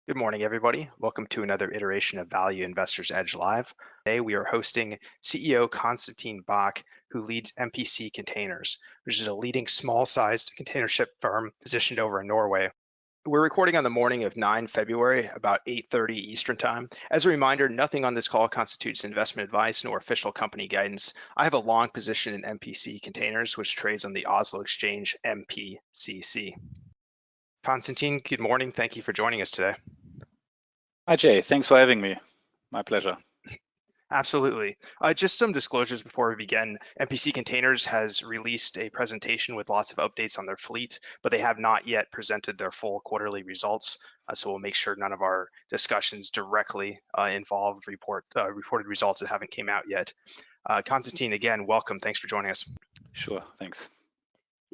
Good morning, everybody. Welcome to another iteration of Value Investors Edge Live. Today, we are hosting CEO Konstantin Bach, who leads MPC Containers, which is a leading small-sized container ship firm positioned over in Norway. We're recording on the morning of 9 February, about 8:30 Eastern Time. As a reminder, nothing on this call constitutes investment advice nor official company guidance. I have a long position in MPC Containers, which trades on the Oslo exchange MPCC. Konstantin, good morning. Thank you for joining us today. Hi, Jay. Thanks for having me. My pleasure. Absolutely. Just some disclosures before we begin. MPC Containers has released a presentation with lots of updates on their fleet, but they have not yet presented their full quarterly results. So we'll make sure none of our discussions directly involve reported results that haven't came out yet. Konstantin, again, welcome. Thanks for joining us. Sure, thanks.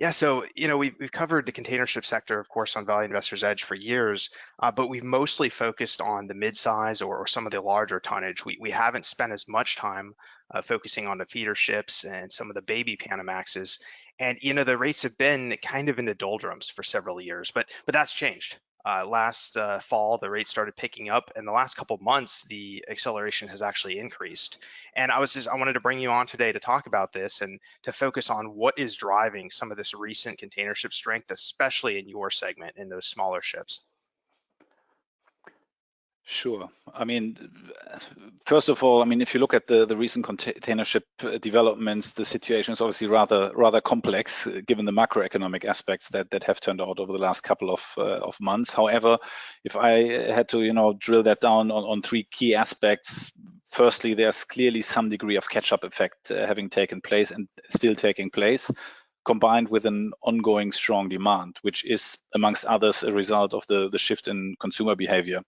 Yeah, so we've covered the container ship sector, of course, on Value Investors Edge for years, but we've mostly focused on the mid-size or some of the larger tonnage. We haven't spent as much time focusing on the feeder ships and some of the baby Panamaxes, and the rates have been kind of in the doldrums for several years, but that's changed. Last fall, the rates started picking up, and the last couple of months, the acceleration has actually increased. And I wanted to bring you on today to talk about this and to focus on what is driving some of this recent container ship strength, especially in your segment in those smaller ships. Sure. First of all, if you look at the recent container ship developments, the situation is obviously rather complex given the macroeconomic aspects that have turned out over the last couple of months. However, if I had to drill that down on three key aspects, firstly, there's clearly some degree of catch-up effect having taken place and still taking place, combined with an ongoing strong demand, which is, amongst others, a result of the shift in consumer behavior.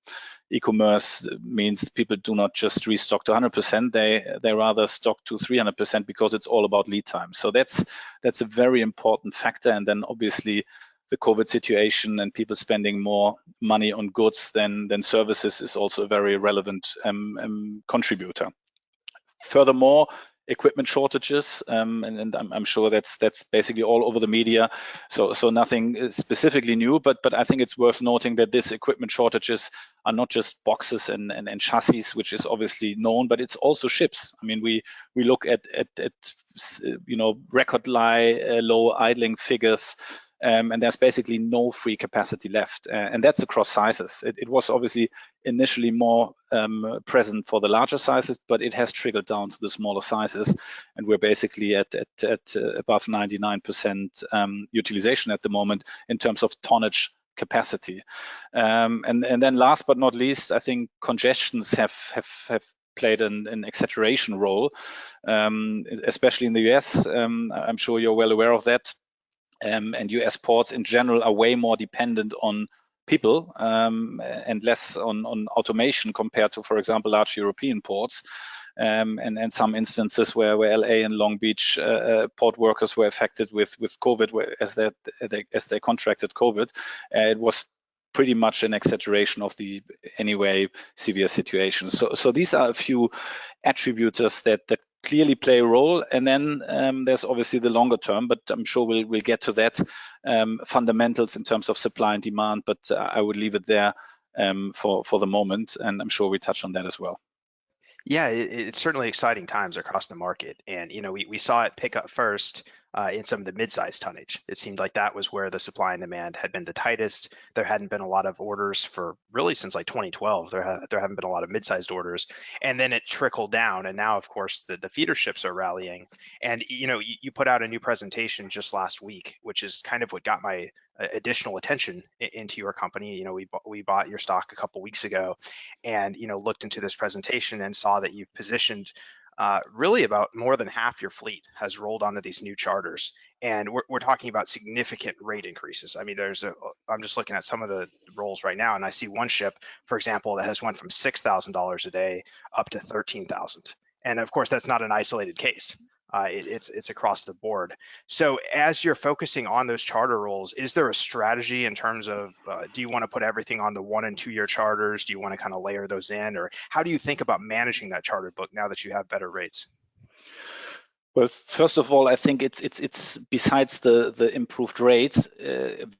E-commerce means people do not just restock to 100%, they rather stock to 300% because it's all about lead time. So that's a very important factor. And then obviously the COVID situation and people spending more money on goods than services is also a very relevant contributor. Furthermore, equipment shortages, and I'm sure that's basically all over the media. So nothing specifically new, but I think it's worth noting that this equipment shortages are not just boxes and chassis, which is obviously known, but it's also ships. We look at record low idling figures. And there's basically no free capacity left. And that's across sizes. It was obviously initially more present for the larger sizes, but it has trickled down to the smaller sizes. And we're basically at above 99% utilization at the moment in terms of tonnage capacity. And then last but not least, I think congestions have played an exaggeration role, especially in the US. I'm sure you're well aware of that. And US ports in general are way more dependent on people and less on automation compared to, for example, large European ports. And some instances where LA and Long Beach port workers were affected with COVID as they contracted COVID. It was pretty much an exaggeration of the anyway severe situation. So these are a few attributors that clearly play a role. And then there's obviously the longer term, but I'm sure we'll get to that, fundamentals in terms of supply and demand, but I would leave it there for the moment. And I'm sure we touch on that as well. Yeah, it's certainly exciting times across the market. And, we saw it pick up first in some of the mid-sized tonnage. It seemed like that was where the supply and demand had been the tightest. There hadn't been a lot of orders for really since like 2012. There haven't been a lot of mid-sized orders. And then it trickled down. And now, of course, the feeder ships are rallying. And, you put out a new presentation just last week, which is kind of what got my additional attention into your company. We bought your stock a couple weeks ago and looked into this presentation and saw that you've positioned really about more than half your fleet has rolled onto these new charters, and we're talking about significant rate increases. I'm just looking at some of the rolls right now, and I see one ship, for example, that has went from $6,000 a day up to $13,000, and of course that's not an isolated case. It's across the board. So as you're focusing on those charter rolls, is there a strategy in terms of do you want to put everything on the 1 and 2 year charters? Do you want to kind of layer those in, or how do you think about managing that charter book now that you have better rates? Well, first of all, I think it's besides the improved rates,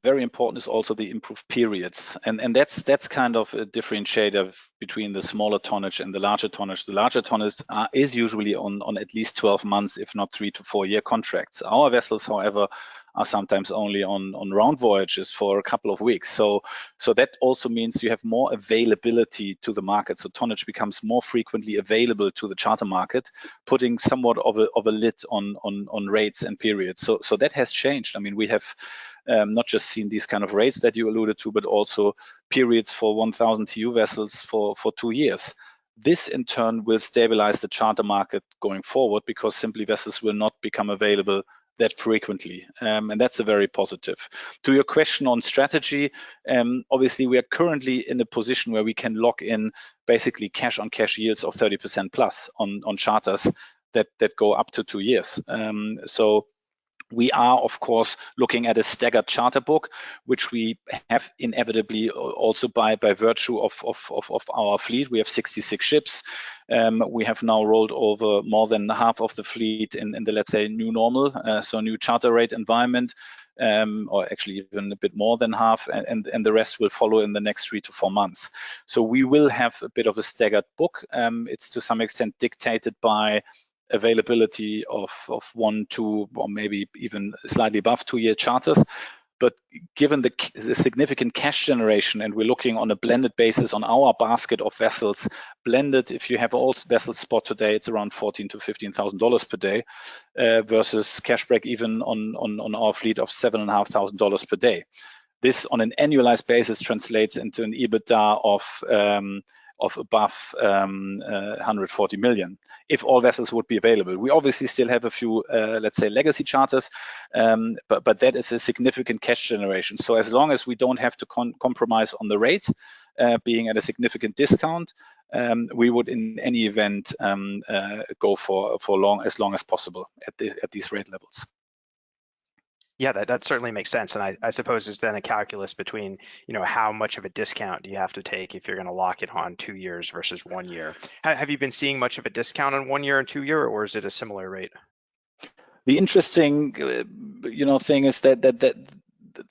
very important is also the improved periods, and that's kind of a differentiator between the smaller tonnage and the larger tonnage. The larger tonnage is usually on at least 12 months, if not 3 to 4 year contracts. Our vessels, however, are sometimes only on round voyages for a couple of weeks. So that also means you have more availability to the market. So tonnage becomes more frequently available to the charter market, putting somewhat of a lid on rates and periods. So that has changed. I mean, we have not just seen these kind of rates that you alluded to, but also periods for 1,000 TEU vessels for 2 years. This in turn will stabilize the charter market going forward, because simply vessels will not become available that frequently, and that's a very positive. To your question on strategy, obviously we are currently in a position where we can lock in basically cash on cash yields of 30% plus on charters that go up to 2 years. So we are, of course, looking at a staggered charter book, which we have inevitably also by virtue of our fleet. We have 66 ships. We have now rolled over more than half of the fleet in the, let's say, new normal, so new charter rate environment, or actually even a bit more than half, and the rest will follow in the next 3 to 4 months. So we will have a bit of a staggered book. It's to some extent dictated by availability of 1, 2, or maybe even slightly above 2 year charters. But given the significant cash generation, and we're looking on a blended basis on our basket of vessels, blended, if you have all vessels spot today, it's around $14,000 to $15,000 per day, versus cash break even on our fleet of $7,500 per day. This on an annualized basis translates into an EBITDA of above 140 million, if all vessels would be available. We obviously still have a few, let's say, legacy charters, but that is a significant cash generation. So as long as we don't have to compromise on the rate, being at a significant discount, we would in any event go for as long as possible at these rate levels. Yeah, that certainly makes sense. And I suppose there's then a calculus between, how much of a discount do you have to take if you're going to lock it on 2 years versus 1 year? Have you been seeing much of a discount on 1 year and 2 year, or is it a similar rate? The interesting, thing is that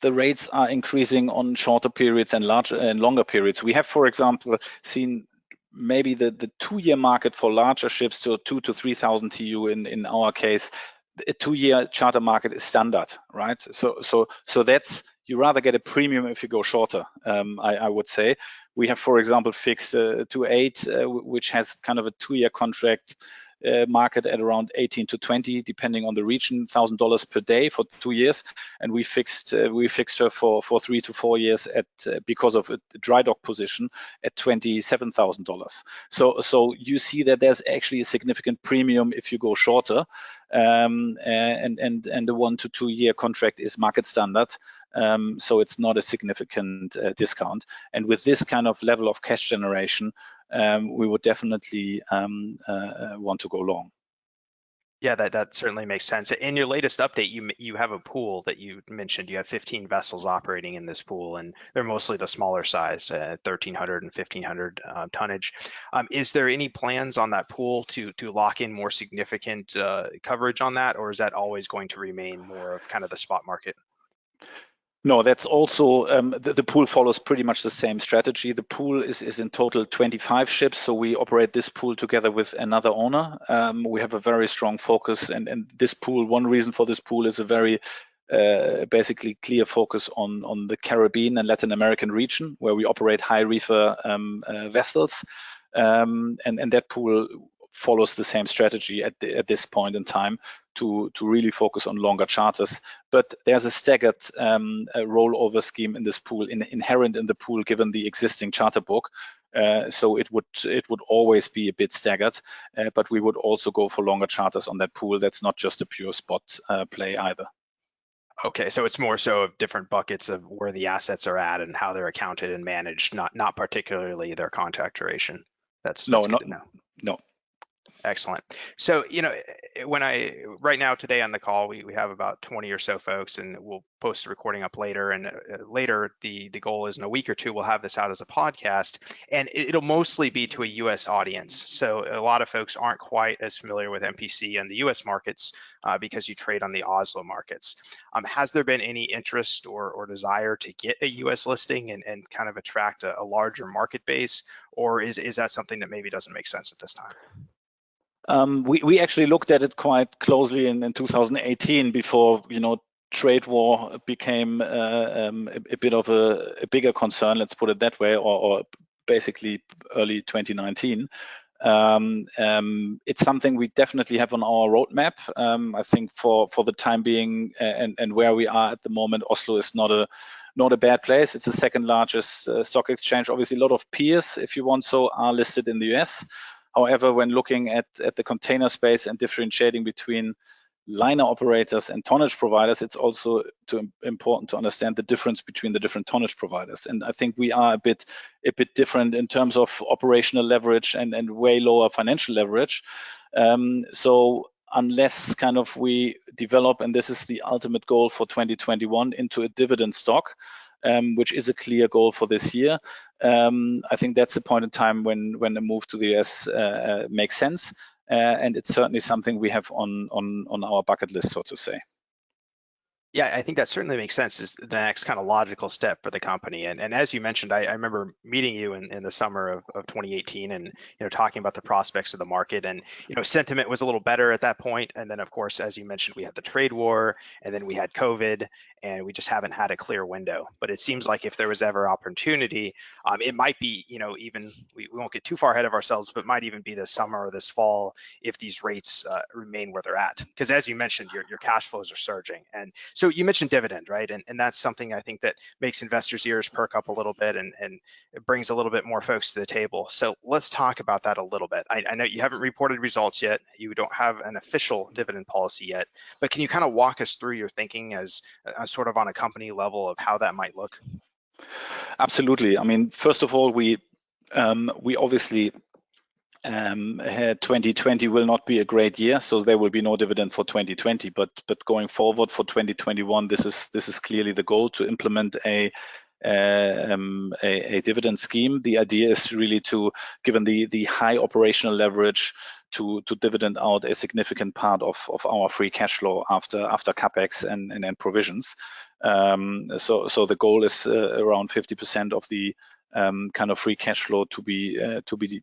the rates are increasing on shorter periods and larger and longer periods. We have, for example, seen maybe the 2 year market for larger ships to 2,000 to 3,000 TEU in our case. A 2 year charter market is standard, right? So that's, you rather get a premium if you go shorter. I would say we have, for example, fixed 2.8, which has kind of a 2 year contract market at around 18 to 20, depending on the region, $1,000 per day for 2 years, and we fixed her for 3 to 4 years at because of a dry dock position at $27,000. So you see that there's actually a significant premium if you go shorter, and the 1 to 2 year contract is market standard. So it's not a significant discount. And with this kind of level of cash generation, we would definitely want to go long. Yeah, that certainly makes sense. In your latest update, you have a pool that you mentioned. You have 15 vessels operating in this pool, and they're mostly the smaller size, 1,300 and 1,500 tonnage. Is there any plans on that pool to lock in more significant coverage on that, or is that always going to remain more of kind of the spot market? No, that's also, the pool follows pretty much the same strategy. The pool is in total 25 ships, so we operate this pool together with another owner. We have a very strong focus, and this pool, one reason for this pool is a very basically clear focus on the Caribbean and Latin American region, where we operate high reefer vessels, and that pool follows the same strategy at this point in time to really focus on longer charters. But there's a staggered rollover scheme in this pool, inherent in the pool, given the existing charter book. So it would always be a bit staggered, but we would also go for longer charters on that pool. That's not just a pure spot play either. Okay, so it's more so of different buckets of where the assets are at and how they're accounted and managed, not particularly their contract duration. That's good to know. No. Excellent. So, right now today on the call, we have about 20 or so folks, and we'll post the recording up later. And later, the goal is in a week or two, we'll have this out as a podcast, and it'll mostly be to a U.S. audience. So a lot of folks aren't quite as familiar with MPC and the U.S. markets because you trade on the Oslo markets. Has there been any interest or desire to get a U.S. listing and kind of attract a larger market base, or is that something that maybe doesn't make sense at this time? We actually looked at it quite closely in 2018 before trade war became a bit of a bigger concern, let's put it that way, or basically early 2019. It's something we definitely have on our roadmap. I think for the time being and where we are at the moment, Oslo is not a bad place. It's the second largest stock exchange. Obviously, a lot of peers, if you want so, are listed in the US. However, when looking at the container space and differentiating between liner operators and tonnage providers, it's also important to understand the difference between the different tonnage providers. And I think we are a bit different in terms of operational leverage and way lower financial leverage. So unless kind of we develop, and this is the ultimate goal for 2021, into a dividend stock, which is a clear goal for this year, I think that's the point in time when a move to the US makes sense. And it's certainly something we have on our bucket list, so to say. Yeah, I think that certainly makes sense. Is the next kind of logical step for the company. And as you mentioned, I remember meeting you in the summer of 2018 and talking about the prospects of the market. And sentiment was a little better at that point. And then of course, as you mentioned, we had the trade war, and then we had COVID, and we just haven't had a clear window. But it seems like if there was ever opportunity, it might be, even we won't get too far ahead of ourselves, but might even be this summer or this fall if these rates remain where they're at. Because as you mentioned, your cash flows are surging. And so you mentioned dividend, right? And that's something I think that makes investors' ears perk up a little bit and it brings a little bit more folks to the table. So let's talk about that a little bit. I know you haven't reported results yet. You don't have an official dividend policy yet, but can you kind of walk us through your thinking as sort of on a company level of how that might look? Absolutely. I mean, first of all, we obviously 2020 will not be a great year, so there will be no dividend for 2020. But going forward for 2021, this is clearly the goal, to implement a dividend scheme. The idea is really to, given the high operational leverage, to dividend out a significant part of our free cash flow after capex and provisions. So the goal is around 50% of the kind of free cash flow to be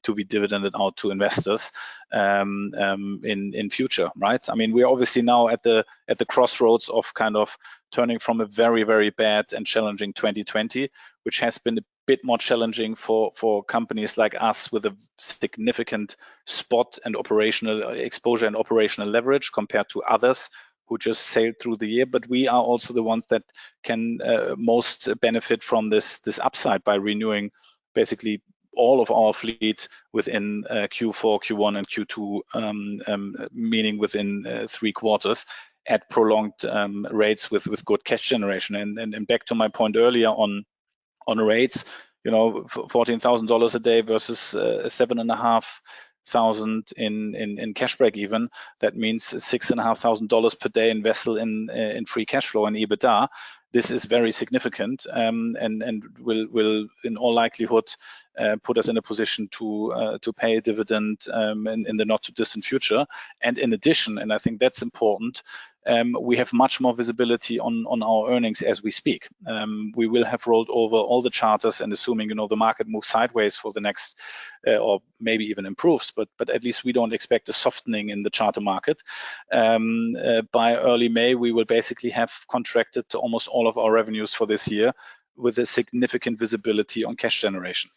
dividended out to investors in future, right? I mean, we're obviously now at the crossroads of kind of turning from a very, very bad and challenging 2020, which has been a bit more challenging for companies like us with a significant spot and operational exposure and operational leverage compared to others who just sailed through the year. But we are also the ones that can most benefit from this upside by renewing basically all of our fleet within Q4, Q1, and Q2, meaning within 3 quarters at prolonged rates with good cash generation. And back to my point earlier on rates, $14,000 a day versus 7,500 in cash break even. That means $6,500 per day in vessel in free cash flow and EBITDA. This is very significant and will in all likelihood put us in a position to pay a dividend in the not too distant future. And in addition, and I think that's important, we have much more visibility on our earnings as we speak. We will have rolled over all the charters, and assuming the market moves sideways for the next or maybe even improves, but at least we don't expect a softening in the charter market. By early May, we will basically have contracted almost all of our revenues for this year with a significant visibility on cash generation.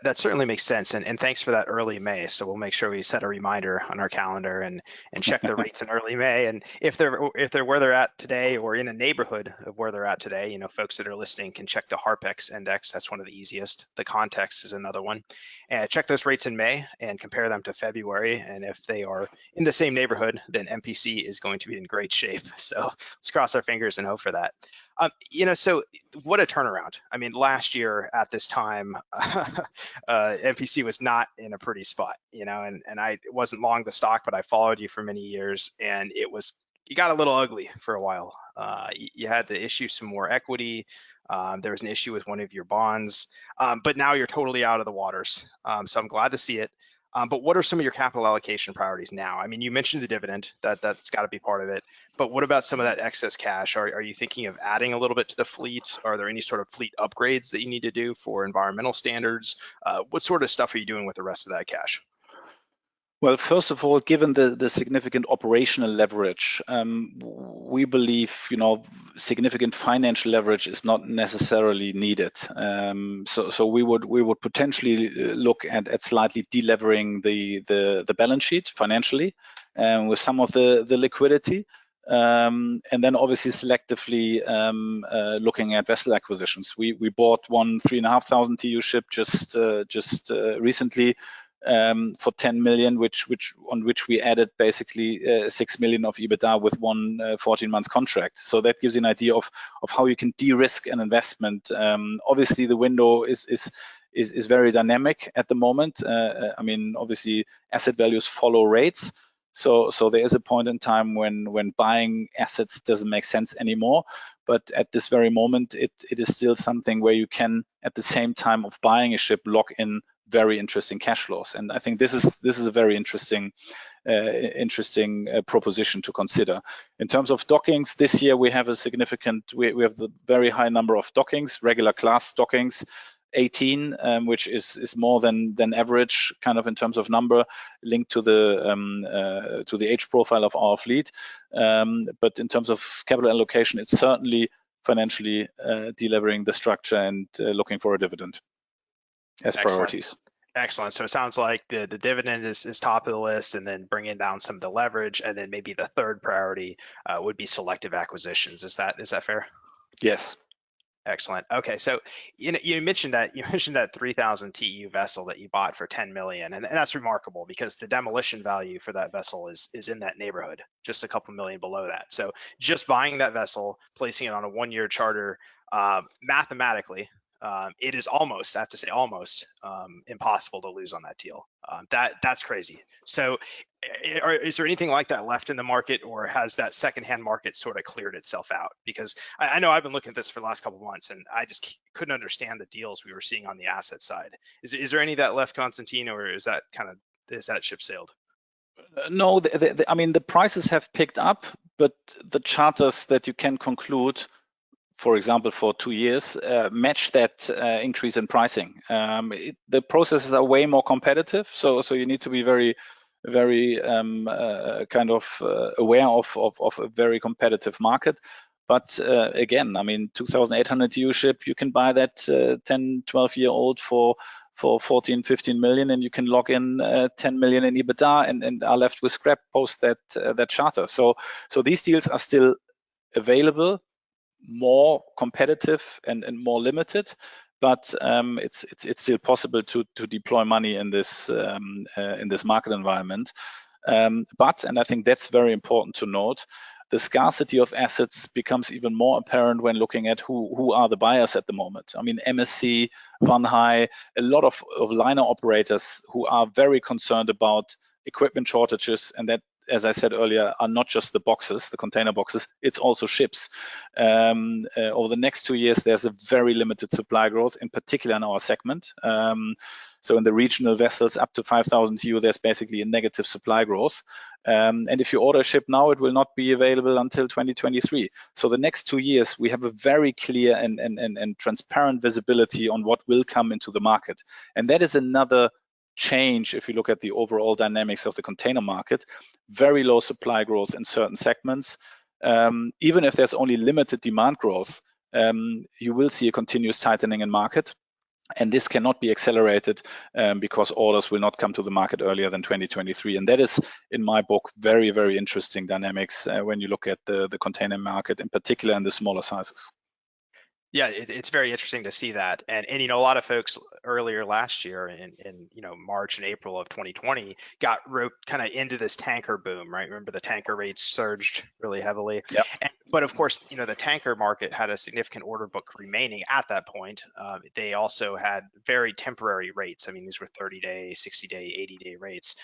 That certainly makes sense, and thanks for that early May. So we'll make sure we set a reminder on our calendar and check the rates in early May. And if they're where they're at today or in a neighborhood of where they're at today, folks that are listening can check the HARPEX index. That's one of the easiest. The Context is another one. And check those rates in May and compare them to February. And if they are in the same neighborhood, then MPC is going to be in great shape. So let's cross our fingers and hope for that. So what a turnaround. I mean, last year at this time, MPC was not in a pretty spot, and I wasn't long the stock, but I followed you for many years, and you got a little ugly for a while. You had to issue some more equity. There was an issue with one of your bonds, but now you're totally out of the waters. So I'm glad to see it. But what are some of your capital allocation priorities now? I mean, you mentioned the dividend, that's got to be part of it. But what about some of that excess cash? Are you thinking of adding a little bit to the fleet? Are there any sort of fleet upgrades that you need to do for environmental standards? What sort of stuff are you doing with the rest of that cash? Well, first of all, given the significant operational leverage, we believe significant financial leverage is not necessarily needed. So we would potentially look at slightly delevering the balance sheet financially, with some of the liquidity. And then obviously selectively looking at vessel acquisitions. We bought one 3,500 TEU ship just recently for 10 million, on which we added basically 6 million of EBITDA with one 14-month contract. So that gives you an idea of how you can de-risk an investment. Obviously, the window is very dynamic at the moment. I mean, obviously, asset values follow rates. So there is a point in time when buying assets doesn't make sense anymore. But at this very moment, it is still something where you can, at the same time of buying a ship, lock in very interesting cash flows. And I think this is a very interesting proposition to consider. In terms of dockings, this year we have we have the very high number of dockings, regular class dockings, 18, which is more than average, kind of in terms of number, linked to the age profile of our fleet. But in terms of capital allocation, it's certainly financially delevering the structure and looking for a dividend as priorities. Excellent. So it sounds like the dividend is top of the list, and then bringing down some of the leverage, and then maybe the third priority would be selective acquisitions. Is that fair? Yes. Excellent. Okay, so you mentioned that 3,000 TEU vessel that you bought for 10 million, and that's remarkable because the demolition value for that vessel is in that neighborhood, just a couple million below that. So just buying that vessel, placing it on a 1-year charter, mathematically, it is almost, I have to say, almost impossible to lose on that deal. That's crazy. So is there anything like that left in the market, or has that secondhand market sort of cleared itself out? Because I know I've been looking at this for the last couple of months, and I just couldn't understand the deals we were seeing on the asset side. Is there any of that left, Constantine, or is that ship sailed? No, I mean, the prices have picked up, but the charters that you can conclude, for example, for 2 years, match that increase in pricing. The processes are way more competitive, so you need to be very kind of aware of a very competitive market. But again, I mean, 2,800 TEU ship, you can buy that 10, 12-year-old for 14, 15 million, and you can lock in 10 million in EBITDA and are left with scrap post that charter. So these deals are still available, more competitive and more limited, but it's still possible to deploy money in this market environment. But, and I think that's very important to note, the scarcity of assets becomes even more apparent when looking at who are the buyers at the moment. I mean, MSC, VIE, a lot of liner operators who are very concerned about equipment shortages, and that, as I said earlier, are not just the boxes, the container boxes, it's also ships. Over the next 2 years, there's a very limited supply growth, in particular in our segment. So in the regional vessels up to 5,000 TEU, there's basically a negative supply growth. And if you order a ship now, it will not be available until 2023. So the next 2 years, we have a very clear and transparent visibility on what will come into the market. And that is another change if you look at the overall dynamics of the container market. Very low supply growth in certain segments. Even if there's only limited demand growth, you will see a continuous tightening in market. And this cannot be accelerated because orders will not come to the market earlier than 2023. And that is, in my book, very, very interesting dynamics when you look at the container market, in particular in the smaller sizes. Yeah, it's very interesting to see that, and a lot of folks earlier last year in March and April of 2020 got roped kind of into this tanker boom, right? Remember the tanker rates surged really heavily. Yep. And But of course, the tanker market had a significant order book remaining at that point. They also had very temporary rates. I mean, these were 30-day, 60-day, 80-day rates.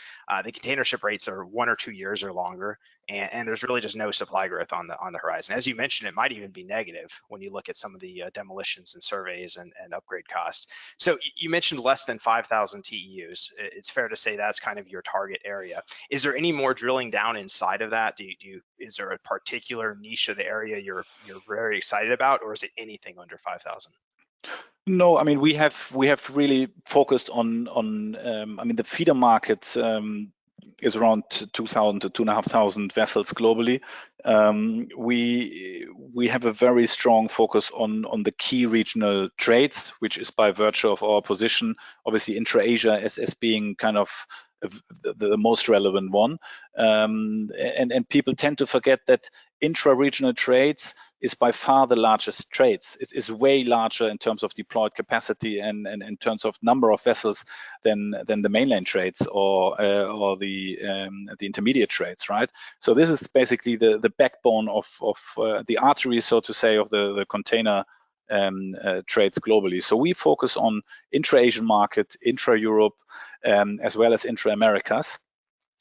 The container ship rates are 1 or 2 years or longer, and there's really just no supply growth on the horizon. As you mentioned, it might even be negative when you look at some of the demolitions and surveys and upgrade costs. So you mentioned less than 5,000 TEUs. It's fair to say that's kind of your target area. Is there any more drilling down inside of that? Is there a particular niche of the area you're very excited about, or is it anything under 5,000? No, I mean we have really focused on I mean the feeder market is around 2,000 to 2,500 vessels globally. We have a very strong focus on the key regional trades, which is by virtue of our position, obviously intra-Asia as being kind of the most relevant one. And people tend to forget that intra-regional trades is by far the largest trades. It is way larger in terms of deployed capacity and in terms of number of vessels than the mainland trades or the intermediate trades, right? So this is basically the backbone of the artery, so to say, of the container trades globally. So we focus on intra-Asian market, intra-Europe, as well as intra-Americas.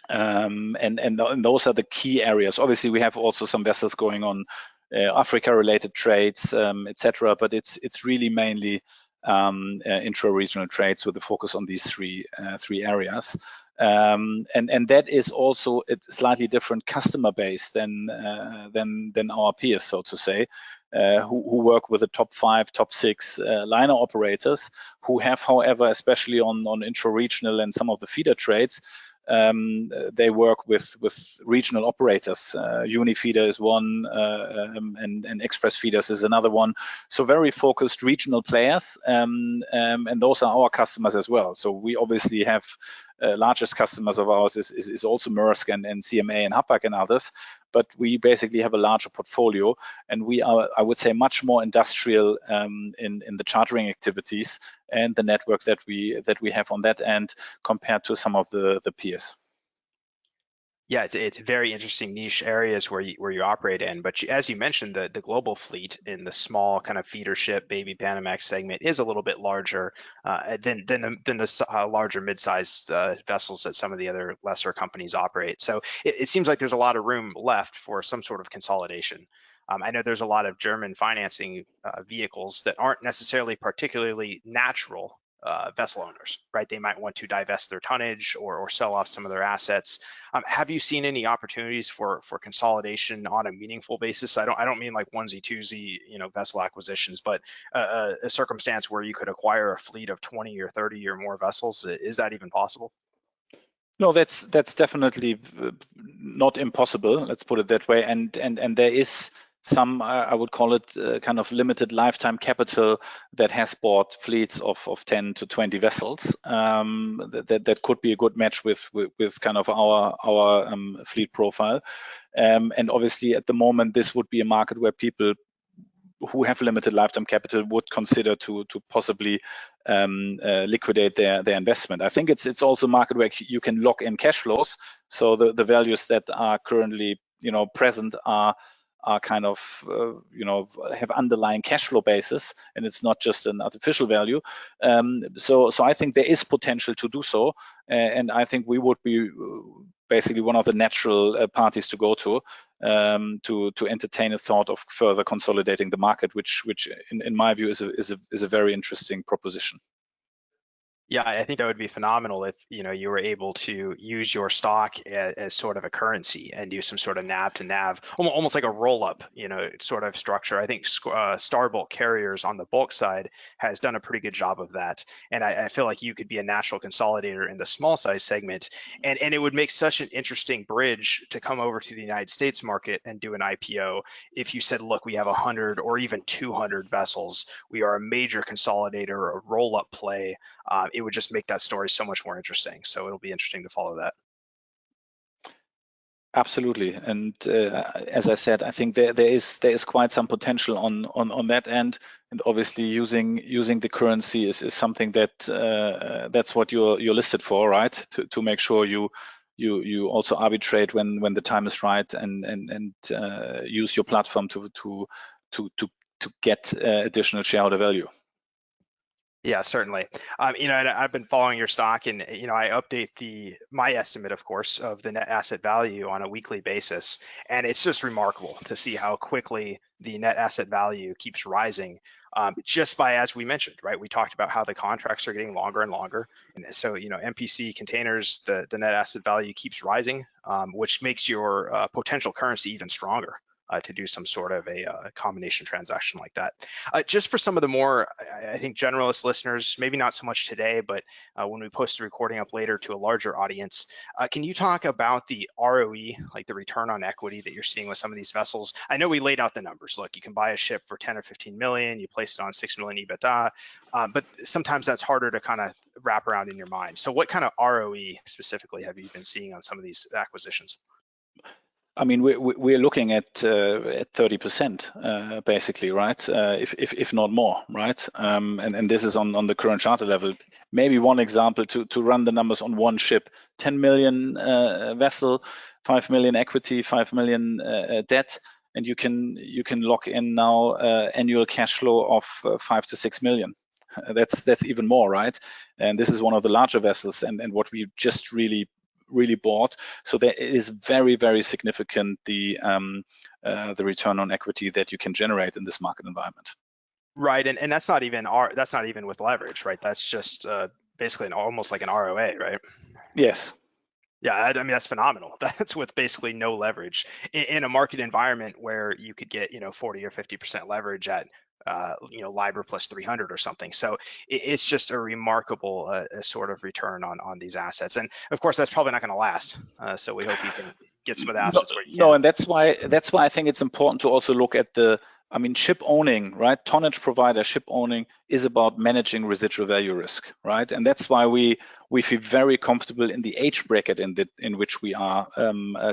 And those are the key areas. Obviously, we have also some vessels going on Africa-related trades, etc. But it's really mainly intra-regional trades with a focus on these three areas. And that is also a slightly different customer base than our peers, so to say, who work with the top 5, top 6 liner operators, who have, however, especially on intra-regional and some of the feeder trades, they work with regional operators. Unifeeder is one, and Express Feeders is another one. So very focused regional players, and those are our customers as well. So we obviously have largest customers of ours is also Maersk and CMA and Hapag and others, but we basically have a larger portfolio, and we are, I would say, much more industrial in the chartering activities and the networks that we have on that end compared to some of the peers. Yeah, it's very interesting niche areas where you operate in. But as you mentioned, the global fleet in the small kind of feeder ship, baby Panamax segment is a little bit larger than the larger mid-sized vessels that some of the other lesser companies operate. So it seems like there's a lot of room left for some sort of consolidation. I know there's a lot of German financing vehicles that aren't necessarily particularly natural vessel owners, right? They might want to divest their tonnage or sell off some of their assets. Have you seen any opportunities for consolidation on a meaningful basis? I don't mean like onesie twosie, vessel acquisitions, but a circumstance where you could acquire a fleet of 20 or 30 or more vessels. Is that even possible? No, that's definitely not impossible. Let's put it that way. And there is some, I would call it kind of limited lifetime capital that has bought fleets of 10 to 20 vessels. That could be a good match with kind of our fleet profile. And obviously, at the moment, this would be a market where people who have limited lifetime capital would consider to possibly liquidate their investment. I think it's also a market where you can lock in cash flows. So the values that are currently present are kind of have underlying cash flow basis, and it's not just an artificial value. So I think there is potential to do so, and I think we would be basically one of the natural parties to go to entertain a thought of further consolidating the market, which in my view is a very interesting proposition. Yeah, I think that would be phenomenal if you were able to use your stock as sort of a currency and do some sort of NAV to NAV, almost like a roll-up, sort of structure. I think Star Bulk Carriers on the bulk side has done a pretty good job of that, and I feel like you could be a natural consolidator in the small size segment, and it would make such an interesting bridge to come over to the United States market and do an IPO. If you said, look, we have 100 or even 200 vessels, we are a major consolidator, a roll-up play. It would just make that story so much more interesting. So it'll be interesting to follow that. Absolutely, and as I said, I think there is quite some potential on that end, and obviously using the currency is something that that's what you're listed for, right? To make sure you you also arbitrate when the time is right, and use your platform to get additional shareholder value. Yeah, certainly. You know, and I've been following your stock, and you know, I update my estimate, of course, of the net asset value on a weekly basis, and it's just remarkable to see how quickly the net asset value keeps rising. Just by, as we mentioned, right? We talked about how the contracts are getting longer and longer, and so you know, MPC containers, the net asset value keeps rising, which makes your potential currency even stronger. To do some sort of a combination transaction like that. Just for some of the more, I think, generalist listeners, maybe not so much today, but when we post the recording up later to a larger audience, can you talk about the ROE, like the return on equity that you're seeing with some of these vessels? I know we laid out the numbers. Look, you can buy a ship for 10 or 15 million, you place it on 6 million EBITDA, but sometimes that's harder to kind of wrap around in your mind. So what kind of ROE specifically have you been seeing on some of these acquisitions? I mean, we're looking at 30%, basically, right? If not more, right? And this is on the current charter level. Maybe one example to run the numbers on one ship: 10 million vessel, 5 million equity, 5 million debt, and you can lock in now annual cash flow of 5 to 6 million. That's even more, right? And this is one of the larger vessels, and what we just really bought. So there is very significant the return on equity that you can generate in this market environment. Right, and that's not even with leverage, right? That's just basically almost like an ROA, right? Yes. Yeah, I mean, that's phenomenal. That's with basically no leverage in a market environment where you could get, you know, 40 or 50% leverage at you know, LIBOR plus 300 or something. So it's just a remarkable sort of return on these assets. And of course, that's probably not going to last. So we hope you can get some of the assets where you can. No, and that's why I think it's important to also look at I mean, ship owning, right? Tonnage provider ship owning is about managing residual value risk, right? And that's why we feel very comfortable in the age bracket in which we are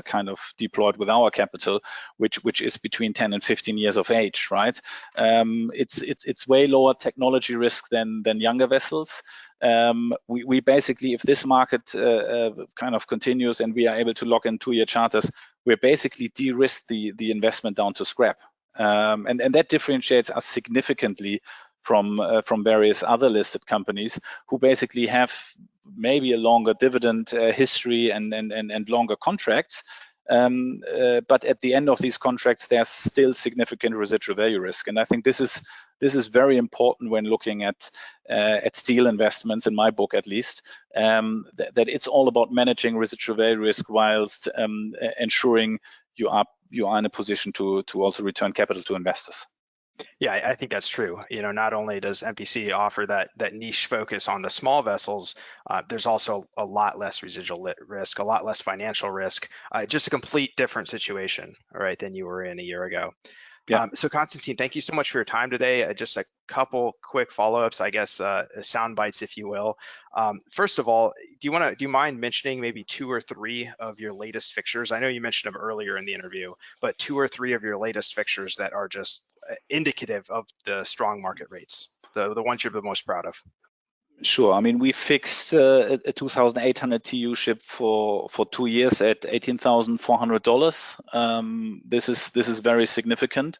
kind of deployed with our capital, which is between 10 and 15 years of age, right? It's way lower technology risk than younger vessels. We basically, if this market kind of continues and we are able to lock in 2-year charters, we're basically de-risk the investment down to scrap. And that differentiates us significantly from various other listed companies who basically have maybe a longer dividend history and longer contracts. But at the end of these contracts, there's still significant residual value risk, and I think this is very important when looking at steel investments, in my book at least. That it's all about managing residual value risk whilst ensuring you are in a position to also return capital to investors. Yeah, I think that's true. You know, not only does MPC offer that niche focus on the small vessels, there's also a lot less residual risk, a lot less financial risk, just a complete different situation, all right, than you were in a year ago. Yeah. So Constantine, thank you so much for your time today. Just a couple quick follow-ups, I guess, sound bites, if you will. First of all, do you mind mentioning maybe 2 or 3 of your latest fixtures? I know you mentioned them earlier in the interview, but 2 or 3 of your latest fixtures that are just indicative of the strong market rates, the ones you're the most proud of. Sure. I mean, we fixed a 2,800 TEU ship for 2 years at $18,400. This is very significant.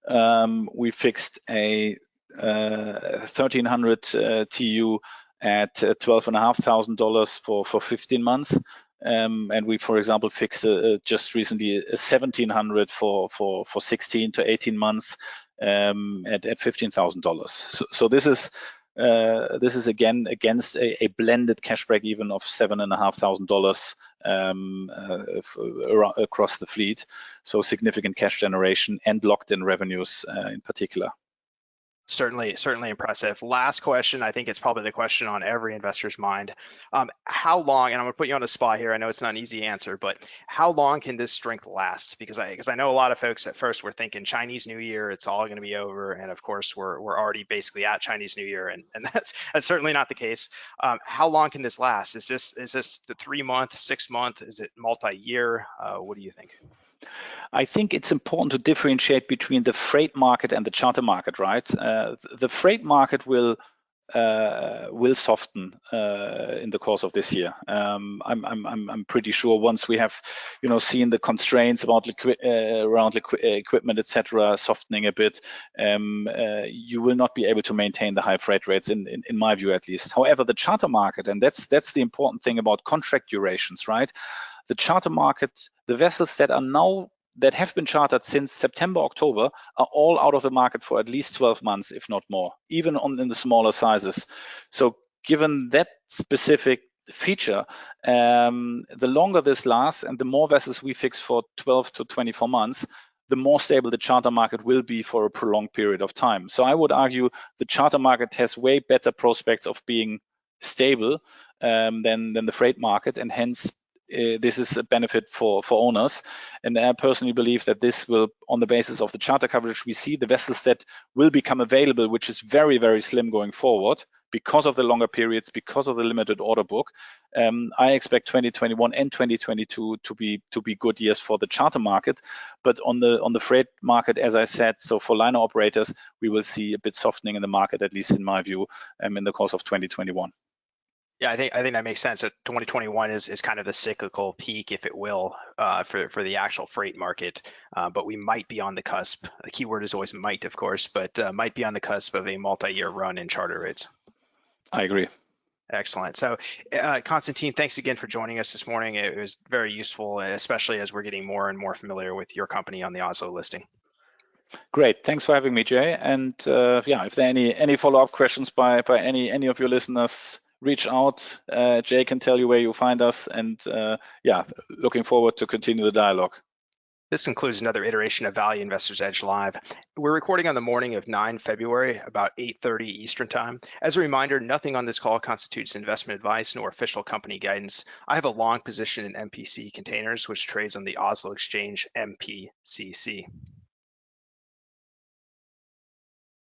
We fixed a 1,300 TEU at $12,500 for 15 months. And we, for example, fixed just recently a 1,700 for 16 to 18 months at $15,000. So this is again against a blended cash break even of $7,500 across the fleet. So significant cash generation and locked in revenues in particular. Certainly impressive. Last question. I think it's probably the question on every investor's mind. How long, and I'm gonna put you on the spot here, I know it's not an easy answer, but how long can this strength last? Because I know a lot of folks at first were thinking Chinese New Year, it's all gonna be over. And of course, we're already basically at Chinese New Year, and that's certainly not the case. How long can this last? Is this the 3-month, 6-month? Is it multi-year? What do you think? I think it's important to differentiate between the freight market and the charter market, right? The freight market will will soften in the course of this year. I'm pretty sure once we have, seen the constraints about around equipment, etc., softening a bit, you will not be able to maintain the high freight rates in my view, at least. However, the charter market, and that's the important thing about contract durations, right? The charter market, the vessels that have been chartered since September, October are all out of the market for at least 12 months, if not more, even in the smaller sizes. So given that specific feature, the longer this lasts and the more vessels we fix for 12 to 24 months, the more stable the charter market will be for a prolonged period of time. So I would argue the charter market has way better prospects of being stable than the freight market, and hence this is a benefit for owners. And I personally believe that this will, on the basis of the charter coverage we see, the vessels that will become available, which is very, very slim going forward because of the longer periods, because of the limited order book, I expect 2021 and 2022 to be good years for the charter market. But on the freight market, as I said, so for liner operators, we will see a bit softening in the market, at least in my view, in the course of 2021. Yeah, I think that makes sense. So 2021 is kind of the cyclical peak, if it will, for the actual freight market. But we might be on the cusp. The key word is always might, of course, but might be on the cusp of a multi-year run in charter rates. I agree. Excellent. So, Konstantin, thanks again for joining us this morning. It was very useful, especially as we're getting more and more familiar with your company on the Oslo listing. Great. Thanks for having me, Jay. And if there are any follow-up questions by any of your listeners, reach out. Jay can tell you where you find us, and looking forward to continue the dialogue. This concludes another iteration of Value Investors Edge Live. We're recording on the morning of 9 February, about 8:30 Eastern Time. As a reminder, nothing on this call constitutes investment advice nor official company guidance. I have a long position in MPC Containers, which trades on the Oslo exchange MPCC.